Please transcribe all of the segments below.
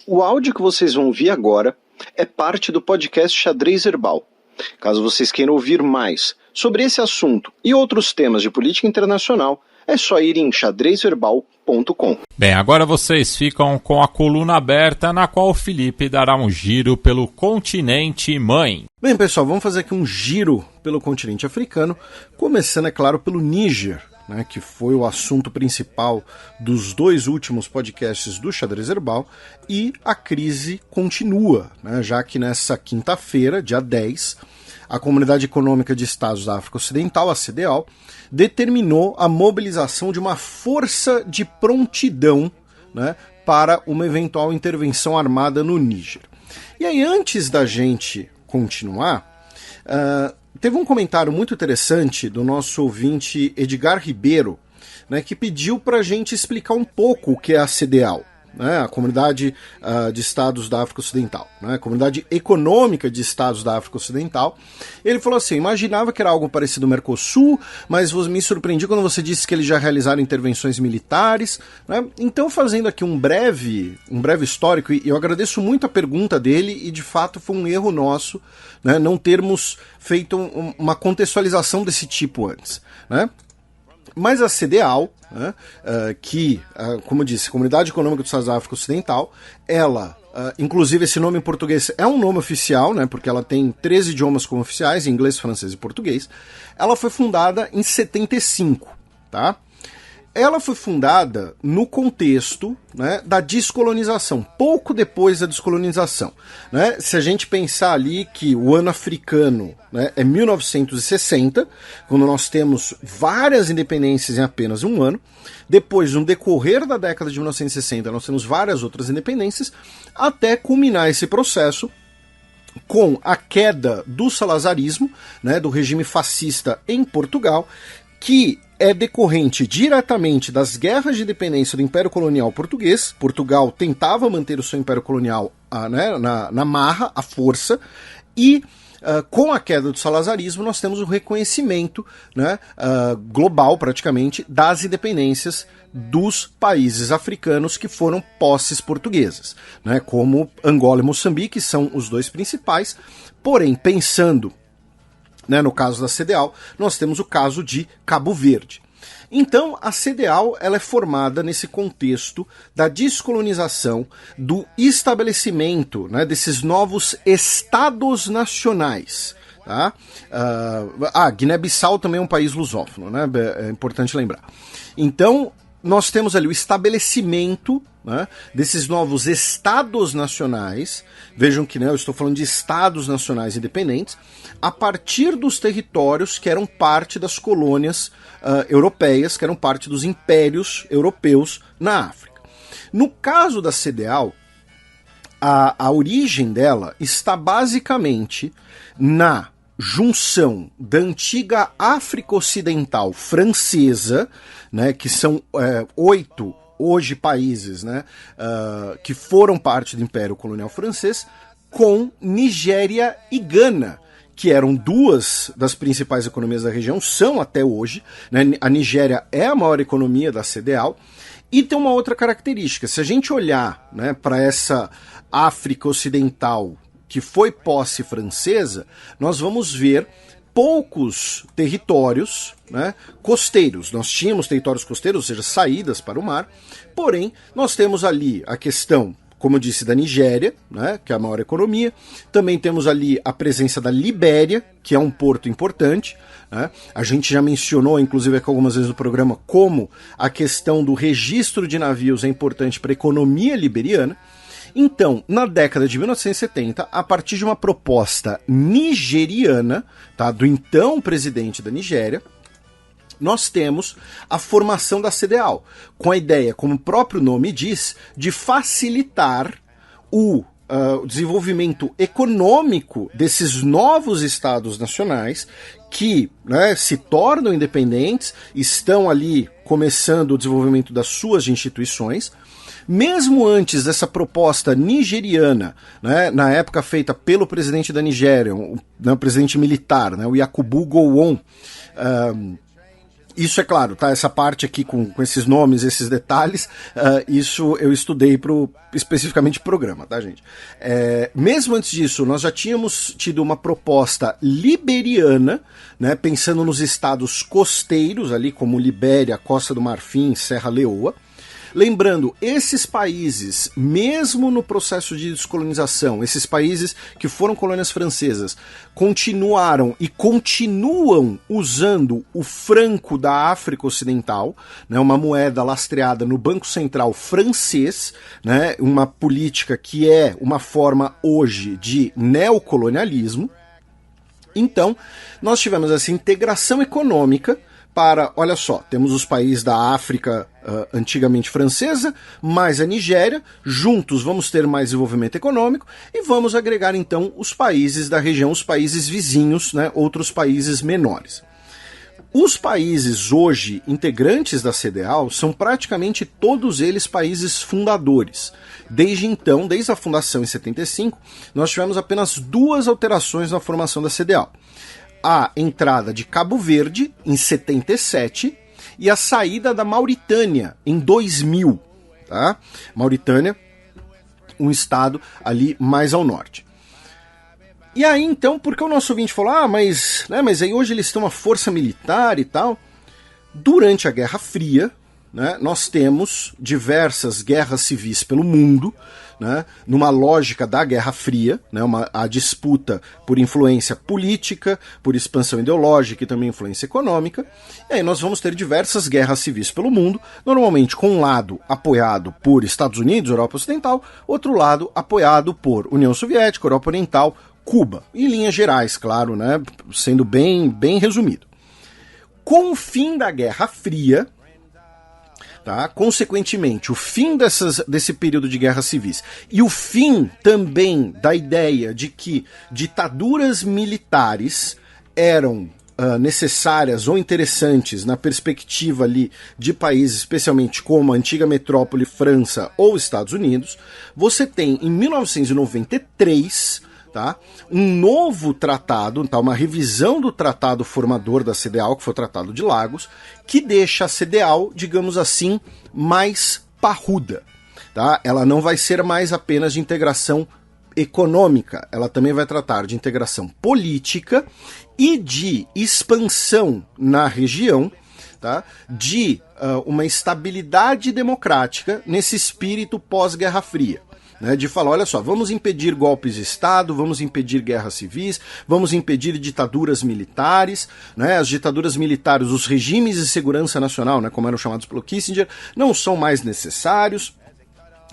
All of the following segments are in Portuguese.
O áudio que vocês vão ouvir agora é parte do podcast Xadrez Herbal. Caso vocês queiram ouvir mais sobre esse assunto e outros temas de política internacional, é só ir em xadrezherbal.com. Bem, agora vocês ficam com a coluna aberta, na qual o Felipe dará um giro pelo continente mãe. Bem, pessoal, vamos fazer aqui um giro pelo continente africano, começando, é claro, pelo Níger, né, que foi o assunto principal dos dois últimos podcasts do Xadrez Herbal, e a crise continua, né, já que nessa quinta-feira, dia 10, a Comunidade Econômica de Estados da África Ocidental, a CEDEAO, determinou a mobilização de uma força de prontidão, né, para uma eventual intervenção armada no Níger. E aí, antes da gente continuar, teve um comentário muito interessante do nosso ouvinte Edgar Ribeiro, né, que pediu para a gente explicar um pouco o que é a CEDEAO, né, a Comunidade de Estados da África Ocidental, né, a Comunidade Econômica de Estados da África Ocidental. Ele falou assim: imaginava que era algo parecido ao Mercosul, mas me surpreendi quando você disse que eles já realizaram intervenções militares, né? Então, fazendo aqui um breve histórico, e eu agradeço muito a pergunta dele, e de fato foi um erro nosso, né, não termos feito uma contextualização desse tipo antes, né? Mas a CEDEAO, né, que, como eu disse, Comunidade Econômica dos Estados da África Ocidental, ela, inclusive esse nome em português é um nome oficial, né, porque ela tem 13 idiomas como oficiais, inglês, francês e português. Ela foi fundada em 75, tá? Ela foi fundada no contexto, né, da descolonização, pouco depois da descolonização, né? Se a gente pensar ali que o ano africano, né, é 1960, quando nós temos várias independências em apenas um ano. Depois, no decorrer da década de 1960, nós temos várias outras independências, até culminar esse processo com a queda do salazarismo, né, do regime fascista em Portugal, que é decorrente diretamente das guerras de independência do Império Colonial Português. Portugal tentava manter o seu Império Colonial, né, na marra, à força, e com a queda do salazarismo nós temos o reconhecimento, né, global praticamente das independências dos países africanos que foram posses portuguesas, né, como Angola e Moçambique são os dois principais. Porém, pensando, né, no caso da CEDEAO, nós temos o caso de Cabo Verde. Então, a CEDEAO ela é formada nesse contexto da descolonização, do estabelecimento, né, desses novos estados nacionais. Tá? Guiné-Bissau também é um país lusófono, né? É importante lembrar. Então, nós temos ali o estabelecimento, né, desses novos estados nacionais. Vejam que, né, eu estou falando de estados nacionais independentes, a partir dos territórios que eram parte das colônias europeias, que eram parte dos impérios europeus na África. No caso da CEDEAO, a origem dela está basicamente na junção da antiga África Ocidental francesa, né, que são 8 hoje países, né, que foram parte do Império Colonial Francês, com Nigéria e Gana, que eram duas das principais economias da região, são até hoje, né? A Nigéria é a maior economia da CEDEAO, e tem uma outra característica: se a gente olhar, né, para essa África Ocidental que foi posse francesa, nós vamos ver poucos territórios, né, costeiros. Nós tínhamos territórios costeiros, ou seja, saídas para o mar, porém nós temos ali a questão, como eu disse, da Nigéria, né, que é a maior economia. Também temos ali a presença da Libéria, que é um porto importante, né? A gente já mencionou, inclusive aqui algumas vezes no programa, como a questão do registro de navios é importante para a economia liberiana. Então, na década de 1970, a partir de uma proposta nigeriana, tá, do então presidente da Nigéria, nós temos a formação da CEDEAO, com a ideia, como o próprio nome diz, de facilitar o desenvolvimento econômico desses novos estados nacionais que, né, se tornam independentes, estão ali começando o desenvolvimento das suas instituições. Mesmo antes dessa proposta nigeriana, né, na época feita pelo presidente da Nigéria, o presidente militar, né, o Yakubu Gowon, Isso é claro, tá? Essa parte aqui com esses nomes, esses detalhes, isso eu estudei especificamente pro programa, tá, gente? Mesmo antes disso, nós já tínhamos tido uma proposta liberiana, né? Pensando nos estados costeiros, ali como Libéria, Costa do Marfim, Serra Leoa. Lembrando, esses países, mesmo no processo de descolonização, esses países que foram colônias francesas, continuaram e continuam usando o franco da África Ocidental, né, uma moeda lastreada no Banco Central francês, né, uma política que é uma forma hoje de neocolonialismo. Então, nós tivemos essa integração econômica para, olha só, temos os países da África antigamente francesa, mais a Nigéria, juntos vamos ter mais desenvolvimento econômico e vamos agregar então os países da região, os países vizinhos, né, outros países menores. Os países hoje integrantes da CEDEAW são praticamente todos eles países fundadores. Desde então, desde a fundação em 75, nós tivemos apenas 2 alterações na formação da CEDEAW. A entrada de Cabo Verde, em 77, e a saída da Mauritânia, em 2000. Tá? Mauritânia, um estado ali mais ao norte. E aí, então, porque o nosso ouvinte falou, mas aí hoje eles têm uma força militar e tal. Durante a Guerra Fria, né, nós temos diversas guerras civis pelo mundo, né, numa lógica da Guerra Fria, né, a disputa por influência política, por expansão ideológica e também influência econômica. E aí nós vamos ter diversas guerras civis pelo mundo, normalmente com um lado apoiado por Estados Unidos, Europa Ocidental, outro lado apoiado por União Soviética, Europa Oriental, Cuba. Em linhas gerais, claro, né, sendo bem resumido. Com o fim da Guerra Fria, tá? Consequentemente, o fim desse período de guerras civis e o fim também da ideia de que ditaduras militares eram necessárias ou interessantes na perspectiva ali de países, especialmente como a antiga metrópole França ou Estados Unidos, você tem em 1993... tá? Um novo tratado, tá? Uma revisão do tratado formador da CEDEAW, que foi o Tratado de Lagos, que deixa a CEDEAW, digamos assim, mais parruda. Tá? Ela não vai ser mais apenas de integração econômica, ela também vai tratar de integração política e de expansão na região, tá? De uma estabilidade democrática nesse espírito pós-Guerra Fria. Né, de falar, olha só, vamos impedir golpes de Estado, vamos impedir guerras civis, vamos impedir ditaduras militares, né, as ditaduras militares, os regimes de segurança nacional, né, como eram chamados pelo Kissinger, não são mais necessários.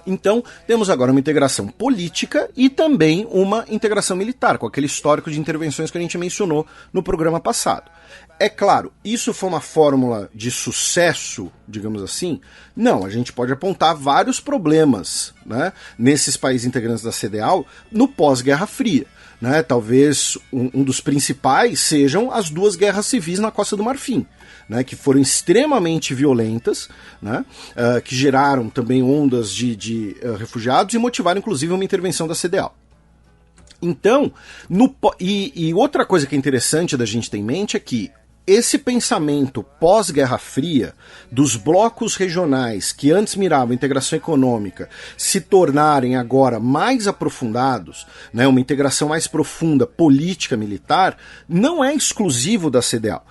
Então, temos agora uma integração política e também uma integração militar, com aquele histórico de intervenções que a gente mencionou no programa passado. É claro, isso foi uma fórmula de sucesso, digamos assim? Não, a gente pode apontar vários problemas, né, nesses países integrantes da CEDEAW no pós-Guerra Fria. Né? Talvez um dos principais sejam as 2 guerras civis na Costa do Marfim, né, que foram extremamente violentas, né, que geraram também ondas de refugiados e motivaram inclusive uma intervenção da CEDEAW. Então, e outra coisa que é interessante da gente ter em mente é que esse pensamento pós-Guerra Fria, dos blocos regionais que antes miravam a integração econômica, se tornarem agora mais aprofundados, né, uma integração mais profunda política-militar, não é exclusivo da CEDEAW.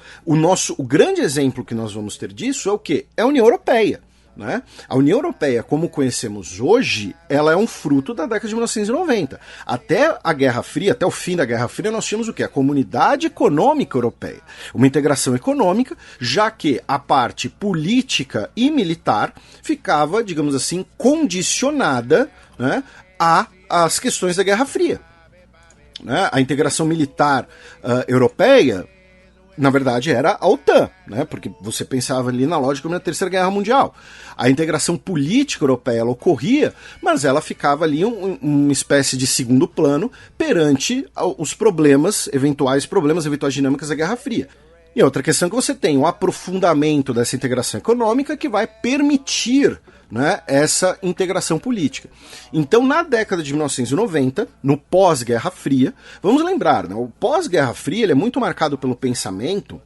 O grande exemplo que nós vamos ter disso é o quê? É a União Europeia. Né? A União Europeia, como conhecemos hoje, ela é um fruto da década de 1990. Até a Guerra Fria, até o fim da Guerra Fria, nós tínhamos o quê? A Comunidade Econômica Europeia. Uma integração econômica, já que a parte política e militar ficava, digamos assim, condicionada, né, às questões da Guerra Fria. Né? A integração militar europeia, na verdade, era a OTAN, né? Porque você pensava ali na lógica da Terceira Guerra Mundial. A integração política europeia ela ocorria, mas ela ficava ali uma espécie de segundo plano perante os eventuais dinâmicas da Guerra Fria. E a outra questão é que você tem o aprofundamento dessa integração econômica que vai permitir, né, essa integração política. Então, na década de 1990, no pós-Guerra Fria, vamos lembrar, né, o pós-Guerra Fria ele é muito marcado pelo pensamento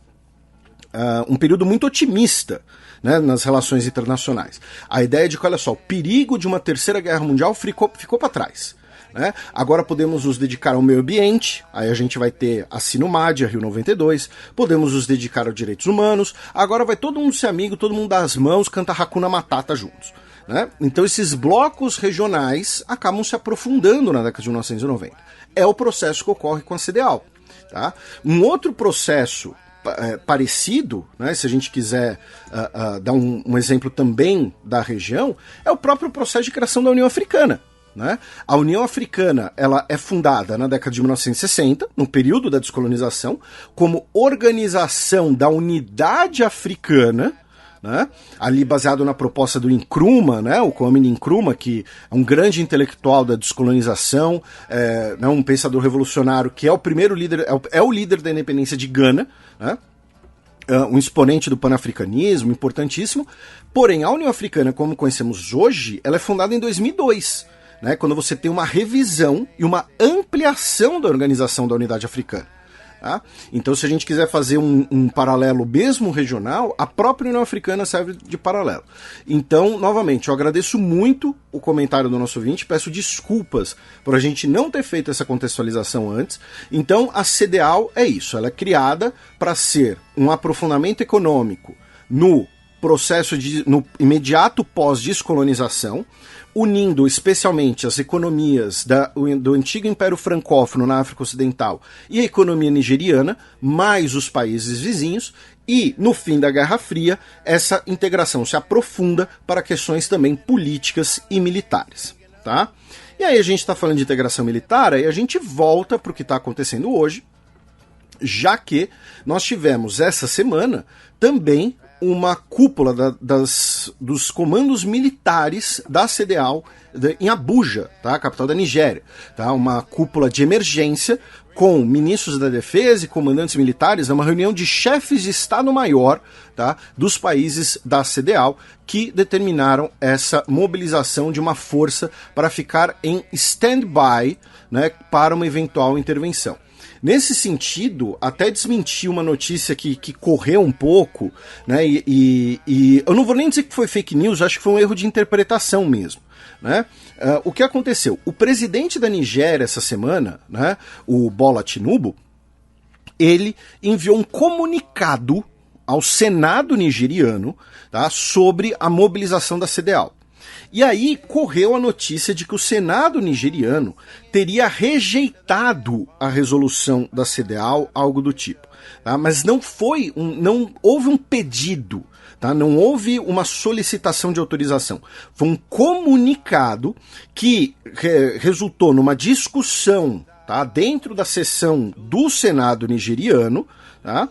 um período muito otimista, né, nas relações internacionais. A ideia de que, olha só, o perigo de uma terceira guerra mundial ficou para trás. Né? Agora podemos nos dedicar ao meio ambiente, aí a gente vai ter a Sinumad, a Rio 92, podemos nos dedicar aos direitos humanos, agora vai todo mundo ser amigo, todo mundo dar as mãos, cantar Hakuna Matata juntos. Né? Então esses blocos regionais acabam se aprofundando na década de 1990. É o processo que ocorre com a CDAO. Tá? Um outro processo parecido, né, se a gente quiser dar um exemplo também da região, é o próprio processo de criação da União Africana. Né? A União Africana ela é fundada na década de 1960, no período da descolonização, como Organização da Unidade Africana, né? Ali baseado na proposta do Nkrumah, né? O Kwame Nkrumah, que é um grande intelectual da descolonização, né? Um pensador revolucionário que é o primeiro líder, é o líder da independência de Gana, né? Um exponente do panafricanismo, importantíssimo. Porém, a União Africana, como conhecemos hoje, ela é fundada em 2002. Né, quando você tem uma revisão e uma ampliação da Organização da Unidade Africana. Tá? Então, se a gente quiser fazer um paralelo mesmo regional, a própria União Africana serve de paralelo. Então, novamente, eu agradeço muito o comentário do nosso ouvinte, peço desculpas por a gente não ter feito essa contextualização antes. Então, a CDAO é isso, ela é criada para ser um aprofundamento econômico no processo no imediato pós-descolonização, unindo especialmente as economias do antigo Império Francófono na África Ocidental e a economia nigeriana, mais os países vizinhos, e, no fim da Guerra Fria, essa integração se aprofunda para questões também políticas e militares. Tá? E aí a gente está falando de integração militar, e a gente volta para o que está acontecendo hoje, já que nós tivemos essa semana também uma cúpula dos comandos militares da CDAO em Abuja, tá? Capital da Nigéria. Tá? Uma cúpula de emergência com ministros da defesa e comandantes militares, uma reunião de chefes de Estado-Maior, tá? Dos países da CDAO que determinaram essa mobilização de uma força para ficar em stand-by, né, para uma eventual intervenção. Nesse sentido, até desmenti uma notícia que correu um pouco, né, e eu não vou nem dizer que foi fake news, acho que foi um erro de interpretação mesmo. Né? O que aconteceu? O presidente da Nigéria essa semana, né, o Bola Tinubu, ele enviou um comunicado ao Senado nigeriano, tá, sobre a mobilização da CDAO. E aí correu a notícia de que o Senado nigeriano teria rejeitado a resolução da CDAO, algo do tipo. Tá? Mas não houve um pedido, tá? Não houve uma solicitação de autorização. Foi um comunicado que resultou numa discussão, tá, dentro da sessão do Senado nigeriano. Tá?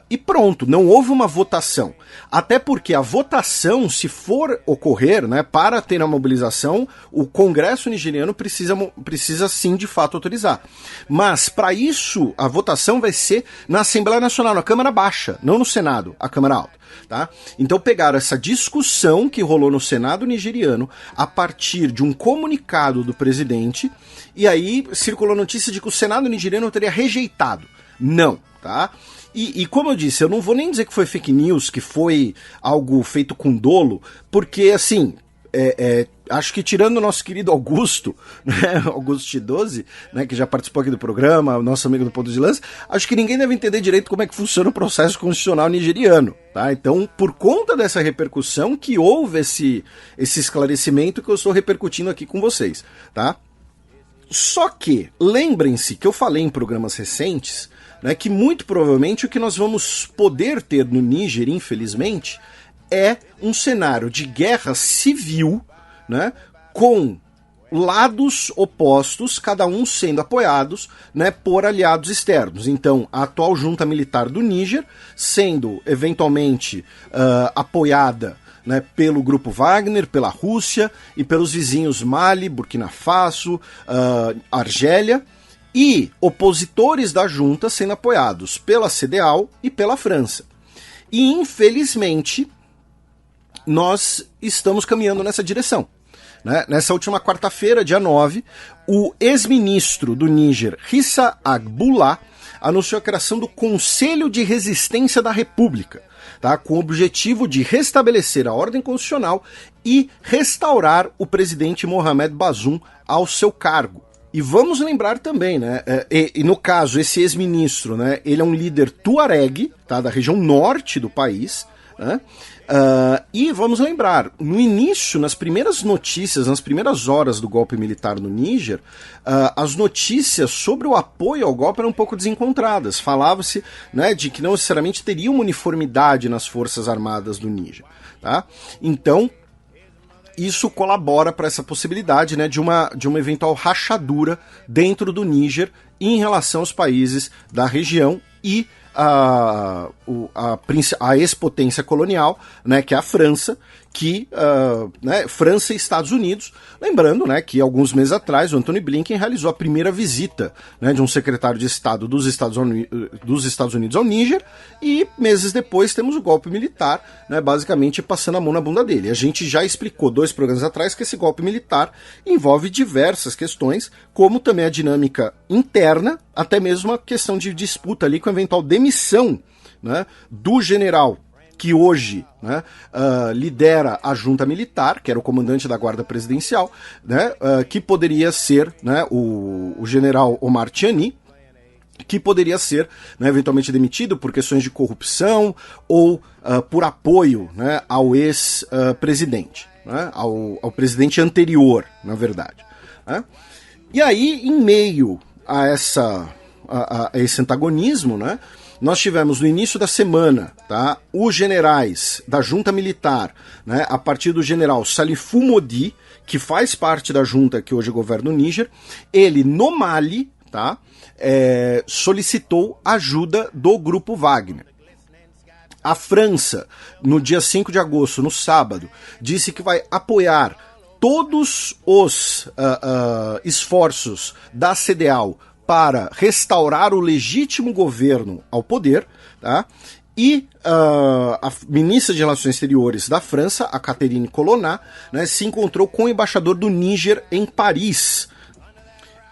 E pronto, não houve uma votação. Até porque a votação, se for ocorrer, né, para ter a mobilização, o Congresso nigeriano precisa sim de fato autorizar. Mas para isso, a votação vai ser na Assembleia Nacional, na Câmara Baixa, não no Senado, a Câmara Alta. Tá? Então pegaram essa discussão que rolou no Senado nigeriano a partir de um comunicado do presidente, e aí circulou a notícia de que o Senado nigeriano teria rejeitado. Não, tá? E como eu disse, eu não vou nem dizer que foi fake news, que foi algo feito com dolo, porque assim, acho que tirando o nosso querido Augusto, né, Augusto 12, né, que já participou aqui do programa, nosso amigo do Ponto de Lança, acho que ninguém deve entender direito como é que funciona o processo constitucional nigeriano, tá? Então, por conta dessa repercussão que houve esse esclarecimento que eu estou repercutindo aqui com vocês, tá? Só que, lembrem-se que eu falei em programas recentes, né, que muito provavelmente o que nós vamos poder ter no Níger, infelizmente, é um cenário de guerra civil, né, com lados opostos, cada um sendo apoiados, né, por aliados externos. Então, a atual junta militar do Níger sendo eventualmente apoiada, né, pelo grupo Wagner, pela Rússia e pelos vizinhos Mali, Burkina Faso, Argélia, e opositores da junta sendo apoiados pela CDAO e pela França. E, infelizmente, nós estamos caminhando nessa direção. Né? Nessa última quarta-feira, dia 9, o ex-ministro do Níger, Rissa Agbula, anunciou a criação do Conselho de Resistência da República, tá? Com o objetivo de restabelecer a ordem constitucional e restaurar o presidente Mohamed Bazoum ao seu cargo. E vamos lembrar também, né, no caso, esse ex-ministro, né, ele é um líder tuareg, tá, da região norte do país, né, e vamos lembrar, no início, nas primeiras notícias, nas primeiras horas do golpe militar no Níger, as notícias sobre o apoio ao golpe eram um pouco desencontradas. Falava-se, né, de que não necessariamente teria uma uniformidade nas forças armadas do Níger, tá? Então, isso colabora para essa possibilidade, né, de uma eventual rachadura dentro do Níger em relação aos países da região e a ex-potência colonial, né, que é a França, né, França e Estados Unidos. Lembrando, né, que alguns meses atrás o Antony Blinken realizou a primeira visita, né, de um secretário de Estado dos Estados Unidos ao Níger, e meses depois temos o golpe militar, né, basicamente passando a mão na bunda dele. A gente já explicou 2 programas atrás que esse golpe militar envolve diversas questões, como também a dinâmica interna, até mesmo a questão de disputa ali com a eventual demissão, né, do general que hoje, né, lidera a junta militar, que era o comandante da guarda presidencial, né, que poderia ser, né, o general Omar Tiani, que poderia ser, né, eventualmente demitido por questões de corrupção ou por apoio, né, ao ex-presidente, né, ao presidente anterior, na verdade, né? E aí, em meio a esse antagonismo, né, nós tivemos no início da semana, tá, os generais da junta militar, né, a partir do general Salifou Modi, que faz parte da junta que hoje governa o Níger, ele no Mali, tá, solicitou ajuda do grupo Wagner. A França, no dia 5 de agosto, no sábado, disse que vai apoiar todos os esforços da CEDEAO para restaurar o legítimo governo ao poder, tá? E a ministra de Relações Exteriores da França, a Catherine Colonna, né, se encontrou com o embaixador do Níger em Paris.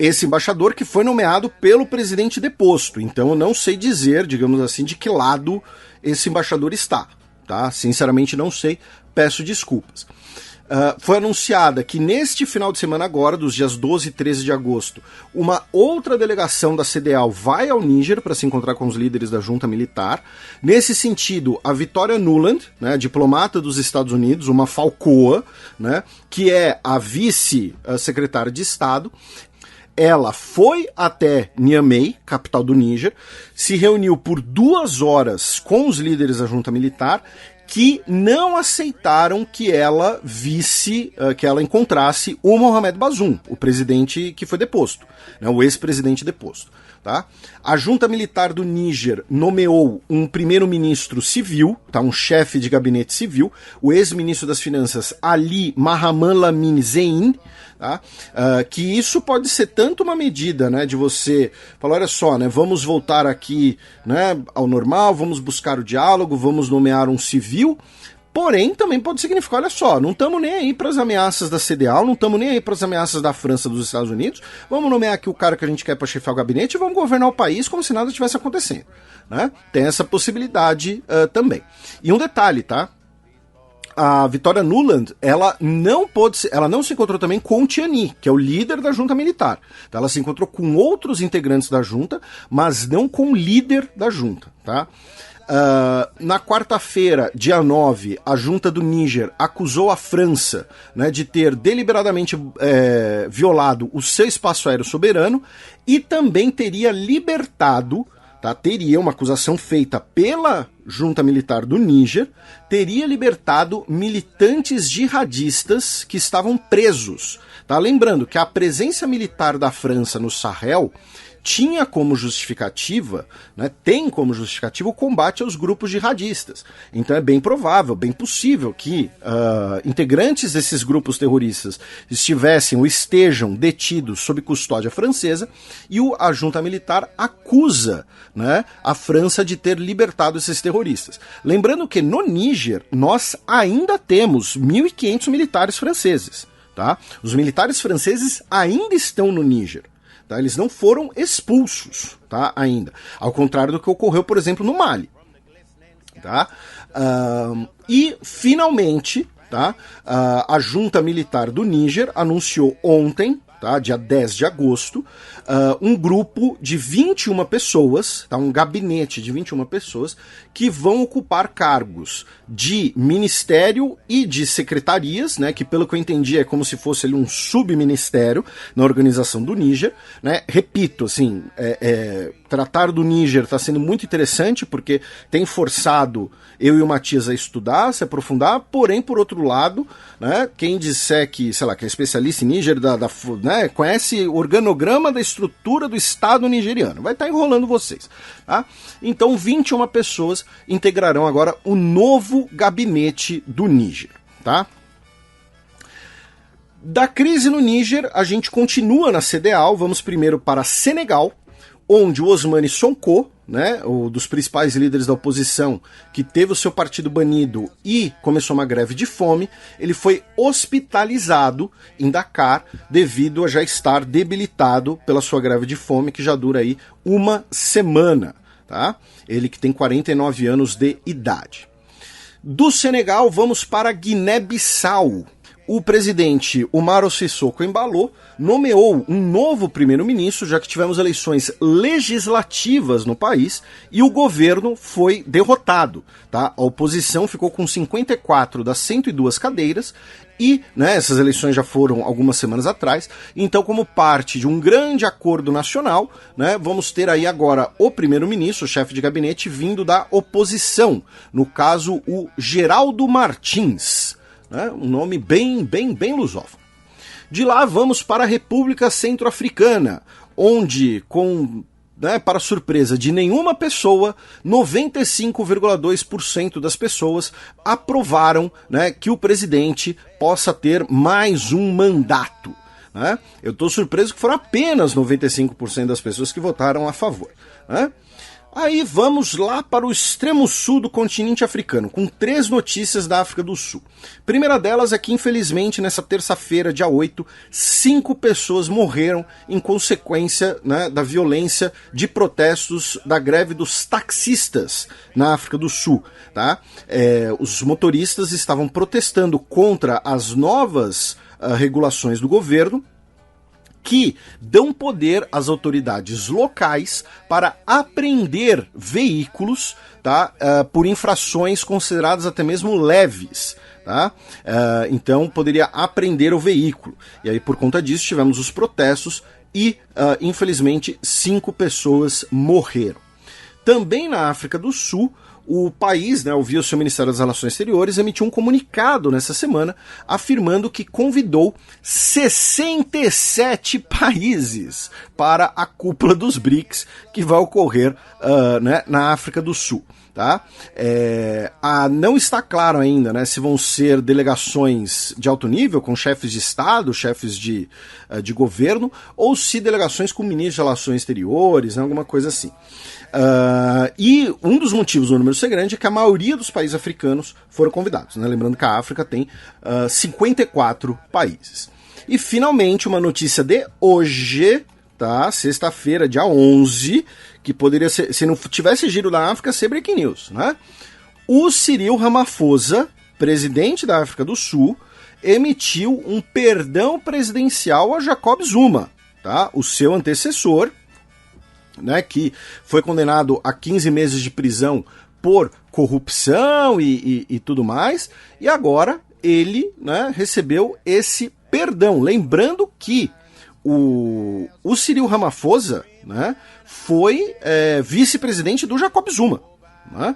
Esse embaixador que foi nomeado pelo presidente deposto. Então eu não sei dizer, digamos assim, de que lado esse embaixador está, tá? Sinceramente não sei, peço desculpas. Foi anunciada que neste final de semana agora, dos dias 12 e 13 de agosto, uma outra delegação da CEDEAO vai ao Níger para se encontrar com os líderes da junta militar. Nesse sentido, a Victoria Nuland, né, diplomata dos Estados Unidos, uma falcoa, né, que é a vice-secretária de Estado, ela foi até Niamey, capital do Níger, se reuniu por 2 horas com os líderes da junta militar, que não aceitaram que ela que ela encontrasse o Mohamed Bazoum, o presidente que foi deposto, né, o ex-presidente deposto. Tá? A junta militar do Níger nomeou um primeiro-ministro civil, tá, um chefe de gabinete civil, o ex-ministro das Finanças Ali Mahaman Lamine Zein, tá? Que isso pode ser tanto uma medida, né, de você falar, olha só, né, vamos voltar aqui, né, ao normal, vamos buscar o diálogo, vamos nomear um civil. Porém, também pode significar, olha só, não estamos nem aí para as ameaças da CEDEAO, não estamos nem aí para as ameaças da França, dos Estados Unidos, vamos nomear aqui o cara que a gente quer para chefiar o gabinete e vamos governar o país como se nada estivesse acontecendo, né? Tem essa possibilidade também. E um detalhe, tá? A Victoria Nuland, ela não se encontrou também com o Tiani, que é o líder da junta militar. Então, ela se encontrou com outros integrantes da junta, mas não com o líder da junta, tá? Na quarta-feira, dia 9, a junta do Níger acusou a França, né, de ter deliberadamente violado o seu espaço aéreo soberano e também teria libertado, tá, teria uma acusação feita pela junta militar do Níger, teria libertado militantes jihadistas que estavam presos. Tá? Lembrando que a presença militar da França no Sahel tinha como justificativa, né, tem como justificativa o combate aos grupos jihadistas. Então é bem provável, bem possível que integrantes desses grupos terroristas estivessem ou estejam detidos sob custódia francesa e a junta militar acusa, né, a França de ter libertado esses terroristas. Lembrando que no Níger nós ainda temos 1.500 militares franceses. Tá? Os militares franceses ainda estão no Níger. tá? Eles não foram expulsos, tá, ainda. Ao contrário do que ocorreu, por exemplo, no Mali. Tá? E, finalmente, tá, a junta militar do Níger anunciou ontem, tá, dia 10 de agosto, um grupo de 21 pessoas, tá, um gabinete de 21 pessoas, que vão ocupar cargos de ministério e de secretarias, né, que pelo que eu entendi é como se fosse ali um subministério na organização do Níger, né. Repito, assim, tratar do Níger está sendo muito interessante porque tem forçado eu e o Matias a estudar, se aprofundar, porém, por outro lado, né, quem disser que, sei lá, que é especialista em Níger, né, conhece o organograma da estrutura do Estado nigeriano, vai estar enrolando vocês. Tá? Então, 21 pessoas integrarão agora o novo gabinete do Níger. Tá? Da crise no Níger, a gente continua na CEDEAO, vamos primeiro para Senegal, onde o Ousmane Sonko, né, um dos principais líderes da oposição, que teve o seu partido banido e começou uma greve de fome, ele foi hospitalizado em Dakar devido a já estar debilitado pela sua greve de fome, que já dura aí uma semana. Tá? Ele que tem 49 anos de idade. Do Senegal, vamos para Guiné-Bissau. O presidente Umaro Sissoko Embalo nomeou um novo primeiro-ministro, já que tivemos eleições legislativas no país e o governo foi derrotado. Tá? A oposição ficou com 54 das 102 cadeiras e, né, essas eleições já foram algumas semanas atrás, então como parte de um grande acordo nacional, né, vamos ter aí agora o primeiro-ministro, o chefe de gabinete, vindo da oposição, no caso o Geraldo Martins. Um nome bem lusófono. De lá vamos para a República Centro-Africana, onde, para surpresa de nenhuma pessoa, 95,2% das pessoas aprovaram, né, que o presidente possa ter mais um mandato. Né? Eu estou surpreso que foram apenas 95% das pessoas que votaram a favor. Né? Aí vamos lá para o extremo sul do continente africano, com 3 notícias da África do Sul. Primeira delas é que, infelizmente, nessa terça-feira, dia 8, 5 pessoas morreram em consequência, né, da violência de protestos da greve dos taxistas na África do Sul. Tá? Os motoristas estavam protestando contra as novas regulações do governo, que dão poder às autoridades locais para apreender veículos, tá, por infrações consideradas até mesmo leves. Tá? Então poderia apreender o veículo. E aí, por conta disso, tivemos os protestos e, infelizmente, 5 pessoas morreram. Também na África do Sul, o país, né, o seu Ministério das Relações Exteriores, emitiu um comunicado nessa semana afirmando que convidou 67 países para a cúpula dos BRICS, que vai ocorrer né, na África do Sul. Tá? Não está claro ainda, né, se vão ser delegações de alto nível, com chefes de Estado, chefes de governo, ou se delegações com ministros de Relações Exteriores, né, alguma coisa assim. E um dos motivos do número ser grande é que a maioria dos países africanos foram convidados. Né? Lembrando que a África tem 54 países. E finalmente uma notícia de hoje, tá? Sexta-feira, dia 11, que poderia ser, se não tivesse giro da África, ser breaking news. Né? O Cyril Ramaphosa, presidente da África do Sul, emitiu um perdão presidencial a Jacob Zuma, tá? O seu antecessor, né, que foi condenado a 15 meses de prisão por corrupção e tudo mais, e agora ele, né, recebeu esse perdão. Lembrando que o Cyril Ramaphosa, né, foi vice-presidente do Jacob Zuma. Né?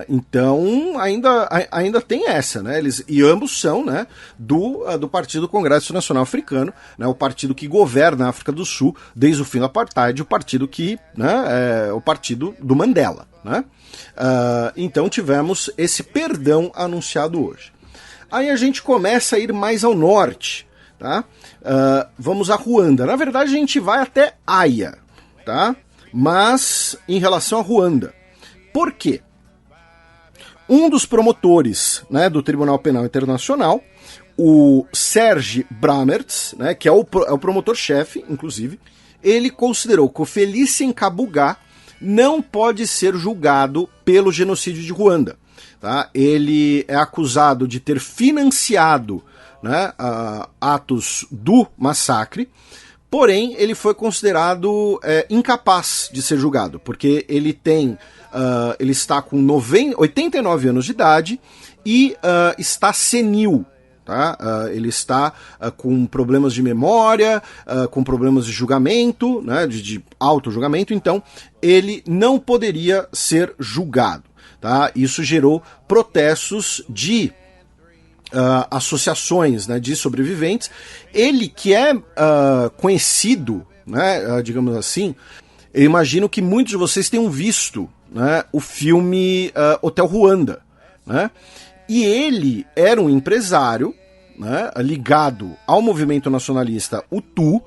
Então ainda tem essa, né? E ambos são, né, do Partido Congresso Nacional Africano, né, o partido que governa a África do Sul desde o fim do apartheid, o partido que, né, é o partido do Mandela. Né? Então tivemos esse perdão anunciado hoje. Aí a gente começa a ir mais ao norte. Tá? Vamos a Ruanda. Na verdade a gente vai até Haia, tá? Mas em relação a Ruanda, por quê? Um dos promotores, né, do Tribunal Penal Internacional, o Serge Brammertz, né, que é o promotor-chefe, inclusive, ele considerou que o Félicien Kabuga não pode ser julgado pelo genocídio de Ruanda. Tá? Ele é acusado de ter financiado, né, atos do massacre, porém ele foi considerado incapaz de ser julgado, porque ele está com 89 anos de idade e está senil. Tá? Ele está com problemas de memória, com problemas de julgamento, né, de auto-julgamento, então ele não poderia ser julgado. Tá? Isso gerou protestos de associações, né, de sobreviventes. Ele que é conhecido, né, digamos assim, eu imagino que muitos de vocês tenham visto, né, o filme Hotel Ruanda, né? E ele era um empresário, né, ligado ao movimento nacionalista Hutu,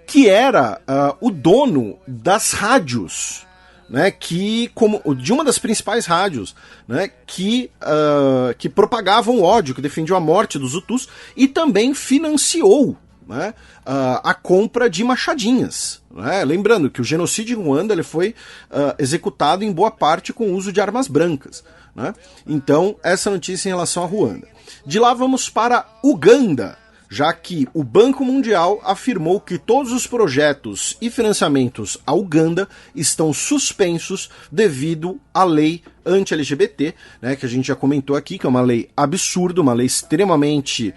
que era o dono das rádios, né, de uma das principais rádios, né, que propagavam ódio, que defendiam a morte dos Hutus, e também financiou, né, a compra de machadinhas. Né? Lembrando que o genocídio em Ruanda ele foi executado em boa parte com o uso de armas brancas. Né? Então, essa notícia em relação a Ruanda. De lá vamos para Uganda, já que o Banco Mundial afirmou que todos os projetos e financiamentos a Uganda estão suspensos devido à lei anti-LGBT, né, que a gente já comentou aqui, que é uma lei absurda, uma lei extremamente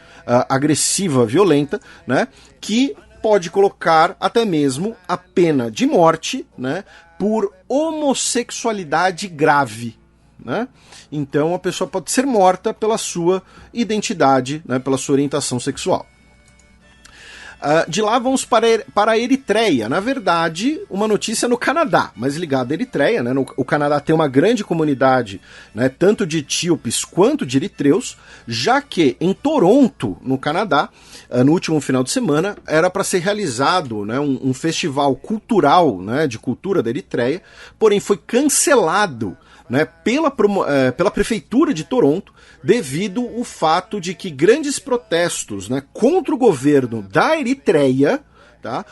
agressiva, violenta, né, que pode colocar até mesmo a pena de morte, né, por homossexualidade grave. Né? Então a pessoa pode ser morta pela sua identidade, né, pela sua orientação sexual. De lá vamos para a Eritreia. Na verdade, uma notícia no Canadá, mas ligada à Eritreia. Né? O Canadá tem uma grande comunidade, né, tanto de etíopes quanto de eritreus, já que em Toronto, no Canadá, no último final de semana, era para ser realizado, né, um festival cultural, né, de cultura da Eritreia, porém foi cancelado, né, pela prefeitura de Toronto, devido ao fato de que grandes protestos, né, contra o governo da Eritreia, tá,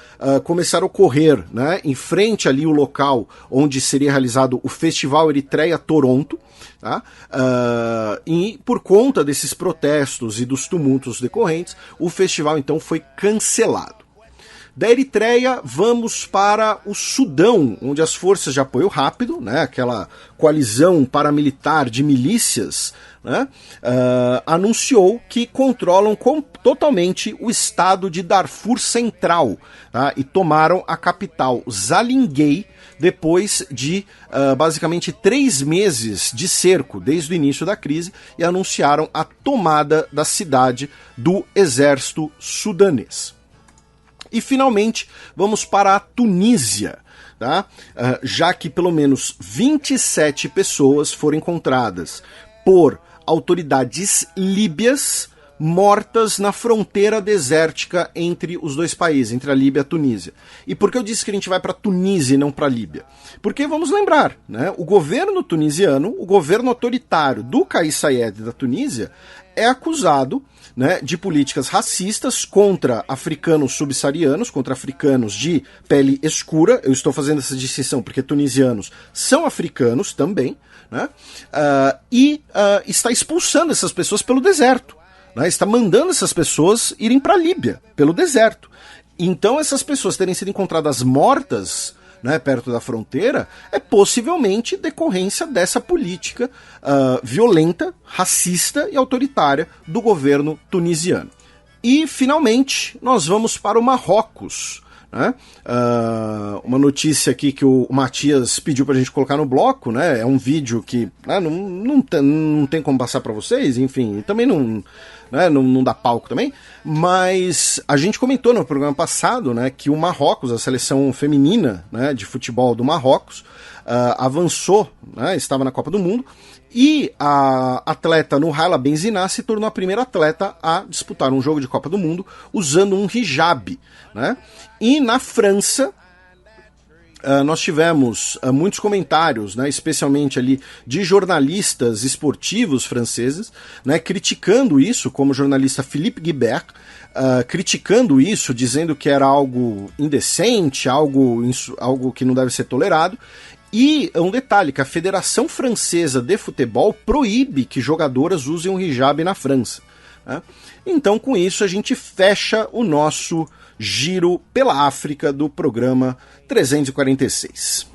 começaram a ocorrer, né, em frente ali o local onde seria realizado o Festival Eritreia Toronto, tá, e por conta desses protestos e dos tumultos decorrentes, o festival então foi cancelado. Da Eritreia, vamos para o Sudão, onde as forças de apoio rápido, né, aquela coalizão paramilitar de milícias, né, anunciou que controlam totalmente o estado de Darfur Central, tá, e tomaram a capital Zalinguei depois de basicamente 3 meses de cerco desde o início da crise, e anunciaram a tomada da cidade do exército sudanês. E, finalmente, vamos para a Tunísia, tá? Já que pelo menos 27 pessoas foram encontradas por autoridades líbias mortas na fronteira desértica entre os dois países, entre a Líbia e a Tunísia. E por que eu disse que a gente vai para a Tunísia e não para a Líbia? Porque, vamos lembrar, né, o governo tunisiano, o governo autoritário do Kais Saied da Tunísia, é acusado, né, de políticas racistas contra africanos subsaarianos, contra africanos de pele escura. Eu estou fazendo essa distinção porque tunisianos são africanos também, né, e está expulsando essas pessoas pelo deserto, né, está mandando essas pessoas irem para a Líbia, pelo deserto. Então essas pessoas terem sido encontradas mortas, né, perto da fronteira, é possivelmente decorrência dessa política violenta, racista e autoritária do governo tunisiano. E, finalmente, nós vamos para o Marrocos. Né? Uma notícia aqui que o Matias pediu pra gente colocar no bloco, né? É um vídeo que não tem como passar para vocês, enfim, também não dá palco também, mas a gente comentou no programa passado, né, que o Marrocos, a seleção feminina, né, de futebol do Marrocos, avançou, né, estava na Copa do Mundo, e a atleta Nouhaila Benzina se tornou a primeira atleta a disputar um jogo de Copa do Mundo usando um hijab, né? E na França, nós tivemos muitos comentários, né, especialmente ali de jornalistas esportivos franceses, né, criticando isso, como o jornalista Philippe Guibert, criticando isso, dizendo que era algo indecente, algo que não deve ser tolerado. E um detalhe, que a Federação Francesa de Futebol proíbe que jogadoras usem um hijab na França. Né? Então, com isso, a gente fecha o nosso giro pela África do programa 346.